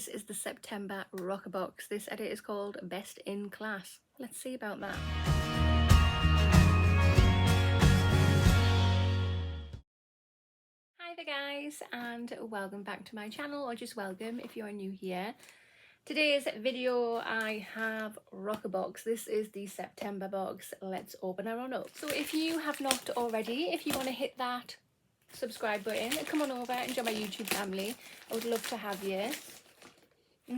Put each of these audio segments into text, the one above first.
This is the September RoccaBox. This edit is called Best in Class. Let's see about that. Hi there guys, and welcome back to my channel, or just welcome if you're new here. Today's video I have RoccaBox. This is the September box. Let's open her on up. So if you have not already, if you want to hit that subscribe button and come on over and join my YouTube family, I would love to have you.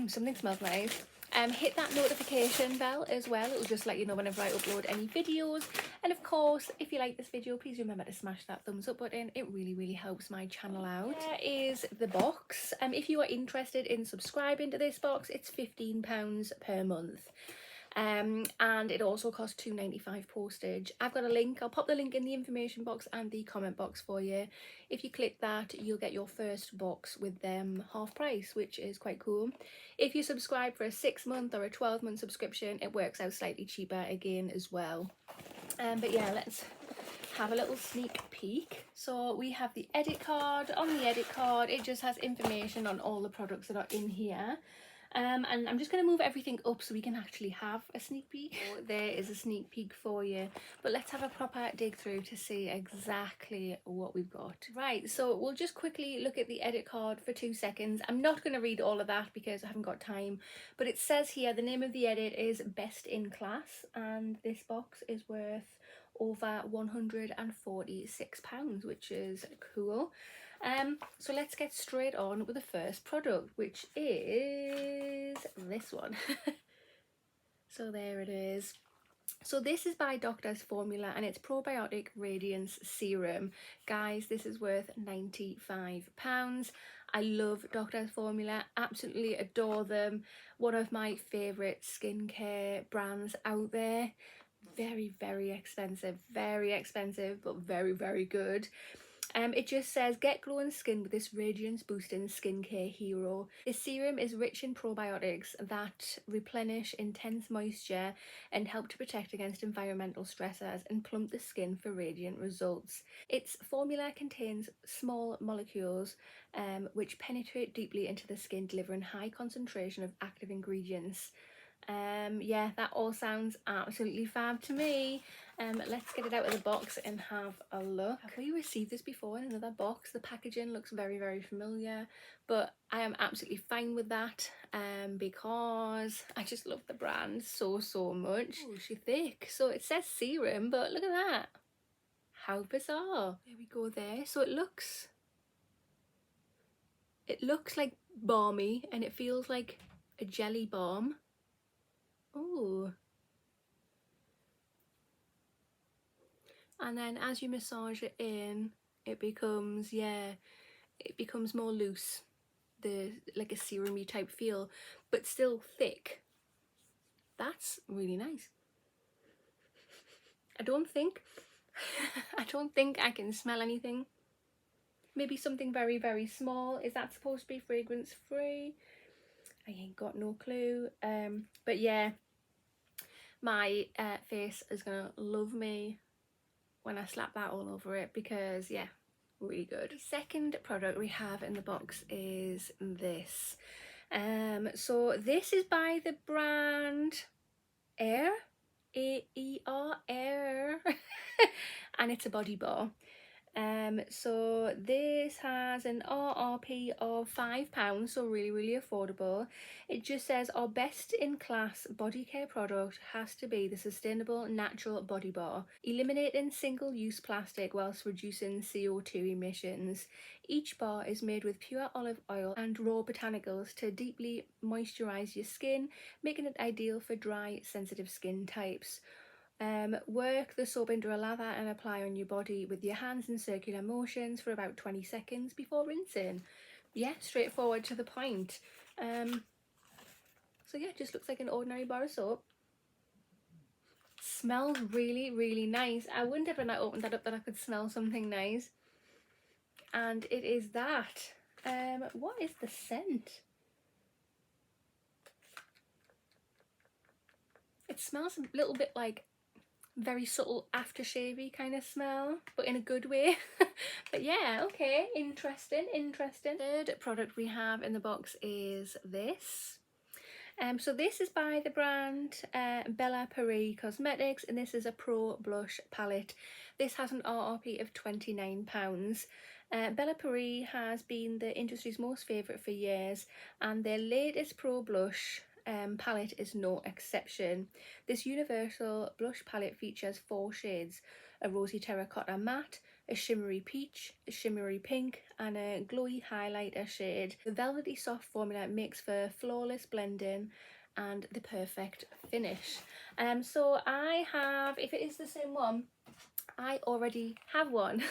Something smells nice. Hit that notification bell as well. It'll just let you know whenever I upload any videos. And of course, if you like this video, please remember to smash that thumbs up button. It really helps my channel out. There is the box. If you are interested in subscribing to this box, it's £15 per month. And it also costs £2.95 postage. I've got a link. I'll pop the link in the information box and the comment box for you. If you click that, you'll get your first box with them half price, which is quite cool. If you subscribe for a 6-month or a 12-month subscription, it works out slightly cheaper again as well. But yeah, let's have a little sneak peek. So we have the edit card. On the edit card, it just has information on all the products that are in here. And I'm just going to move everything up so we can actually have a sneak peek. So there is a sneak peek for you, but let's have a proper dig through to see exactly what we've got. Right, so we'll just quickly look at the edit card for 2 seconds. I'm not going to read all of that because I haven't got time, but it says here the name of the edit is Best in Class, and this box is worth over £146, which is cool. So let's get straight on with the first product, which is this one. So there it is. So this is by Doctor's Formula and it's Probiotic Radiance Serum. Guys, this is worth £95. I love Doctor's Formula, absolutely adore them. One of my favourite skincare brands out there. Very expensive, but very good. It just says, get glowing skin with this radiance boosting skincare hero. This serum is rich in probiotics that replenish intense moisture and help to protect against environmental stressors and plump the skin for radiant results. Its formula contains small molecules which penetrate deeply into the skin, delivering high concentration of active ingredients. Yeah, that all sounds absolutely fab to me. Let's get it out of the box and have a look. Have we received this before in another box? The packaging looks very familiar, but I am absolutely fine with that because I just love the brand so much. Oh, she's thick. So it says serum, but look at that. How bizarre. There we go there. So it looks like balmy and it feels like a jelly balm. Oh. And then as you massage it in, it becomes, it becomes more loose, like a serum-y type feel, but still thick. That's really nice. I don't think I can smell anything. Maybe something very small. Is that supposed to be fragrance free? I ain't got no clue. But yeah, my face is gonna love me when I slap that all over it because yeah, really good. The second product we have in the box is this. So this is by the brand Air, A-E-R, Air, and it's a body bar. So this has an RRP of £5, so really affordable. It just says our best in class body care product has to be the sustainable natural body bar, eliminating single-use plastic whilst reducing CO2 emissions. Each bar is made with pure olive oil and raw botanicals to deeply moisturize your skin, making it ideal for dry, sensitive skin types. Work the soap into a lather and apply on your body with your hands in circular motions for about 20 seconds before rinsing. Yeah, straightforward to the point. So yeah, it just looks like an ordinary bar of soap. Smells really nice. I wondered when I opened that up that I could smell something nice. And it is that. What is the scent? It smells a little bit like very subtle aftershavey kind of smell, but in a good way. But yeah, okay, interesting. Third product we have in the box is this. So this is by the brand Bella Paris Cosmetics, and this is a Pro Blush palette. This has an RRP of £29. Bella Paris has been the industry's most favourite for years, and their latest Pro Blush palette is no exception. This universal blush palette features 4 shades: a rosy terracotta matte, a shimmery peach, a shimmery pink, and a glowy highlighter shade. The velvety soft formula makes for flawless blending and the perfect finish. So I have, if it is the same one, I already have one.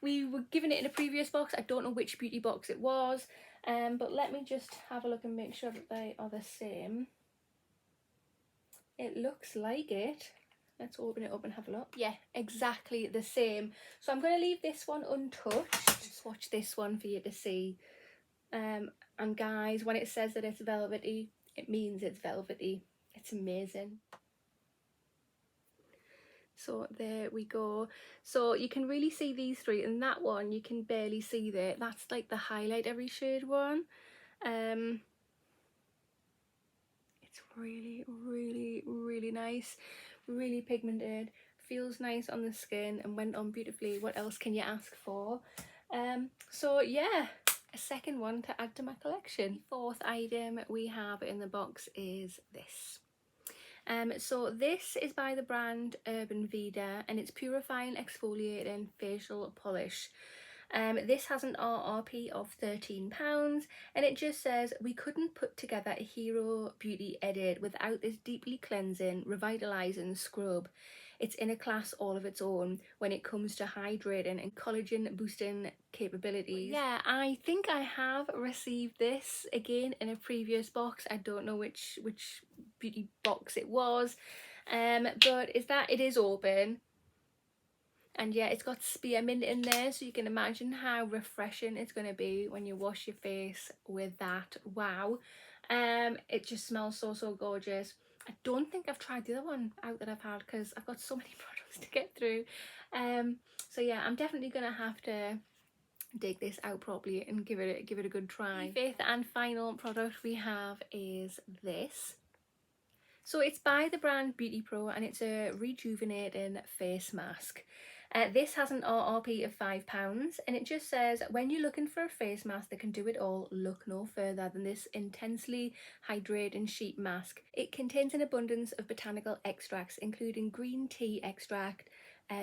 We were given it in a previous box. I don't know which beauty box it was, but let me just have a look and make sure that they are the same. It looks like it. Let's open it up and have a look. Yeah, exactly the same. So I'm going to leave this one untouched. Swatch this one for you to see. And guys, when it says that it's velvety, it means it's velvety. It's amazing. So there we go. So you can really see these three, and that one you can barely see there. That's like the highlighter shade one. It's really nice, really pigmented, feels nice on the skin, and went on beautifully. What else can you ask for? So yeah, a second one to add to my collection. Fourth item we have in the box is this. So this is by the brand Urban Vida, and it's Purifying Exfoliating Facial Polish. This has an RRP of £13, and it just says, we couldn't put together a hero beauty edit without this deeply cleansing, revitalising scrub. It's in a class all of its own when it comes to hydrating and collagen boosting capabilities. Yeah, I think I have received this again in a previous box. I don't know which beauty box it was, but it is open. And yeah, it's got spearmint in there, so you can imagine how refreshing it's going to be when you wash your face with that. Wow. It just smells so gorgeous. I don't think I've tried the other one out that I've had because I've got so many products to get through. So yeah, I'm definitely going to have to dig this out properly and give it a good try. The fifth and final product we have is this. So it's by the brand Beauty Pro, and it's a rejuvenating face mask. This has an RRP of £5, and it just says, when you're looking for a face mask that can do it all, look no further than this intensely hydrating sheet mask. It contains an abundance of botanical extracts, including green tea extract,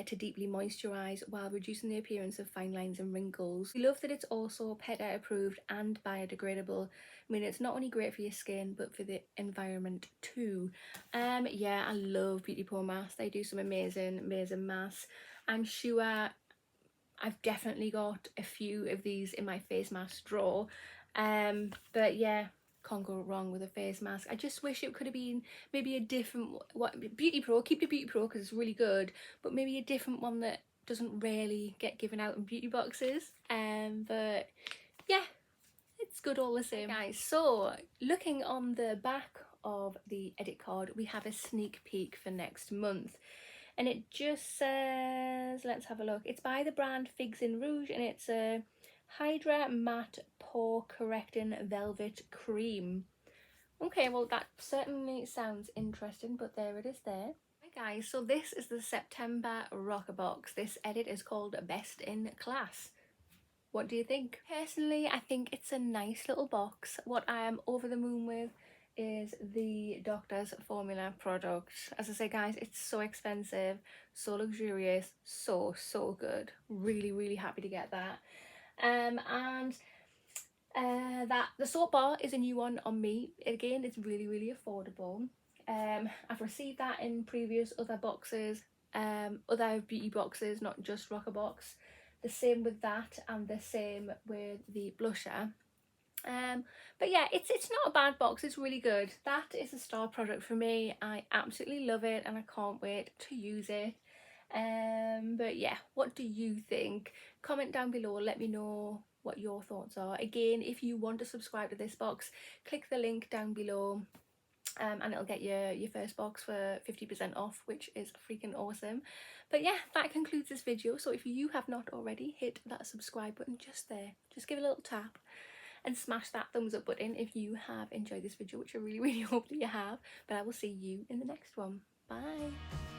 to deeply moisturise while reducing the appearance of fine lines and wrinkles. We love that it's also PETA approved and biodegradable. I mean, it's not only great for your skin but for the environment too. Yeah, I love Beauty Pro masks. They do some amazing masks. I'm sure I've definitely got a few of these in my face mask drawer, but yeah, can't go wrong with a face mask. I just wish it could have been maybe a different Beauty Pro. Keep the Beauty Pro because it's really good, but maybe a different one that doesn't really get given out in beauty boxes. But yeah, it's good all the same. Guys, so looking on the back of the edit card, we have a sneak peek for next month. And it just says, let's have a look. It's by the brand Figs in Rouge, and it's a Hydra Matte Pore Correcting Velvet Cream. Okay, well that certainly sounds interesting, but there it is there. Hi guys, so this is the September RoccaBox. This edit is called Best in Class. What do you think? Personally, I think it's a nice little box. What I am over the moon with is the Doctor's Formula product. As I say guys, it's so expensive, so luxurious, so good. Really happy to get that. That the soap bar is a new one on me. Again, it's really affordable. I've received that in previous other boxes, other beauty boxes, not just RoccaBox. The same with that, and the same with the blusher. But yeah, it's not a bad box. It's really good. That is a star product for me. I absolutely love it, and I can't wait to use it. But yeah, what do you think? Comment down below, let me know what your thoughts are. Again, if you want to subscribe to this box, click the link down below. and it'll get your first box for 50% off, which is freaking awesome. But yeah, that concludes this video. So if you have not already, hit that subscribe button just there, just give it a little tap and smash that thumbs up button if you have enjoyed this video, which I really hope that you have. But I will see you in the next one. Bye.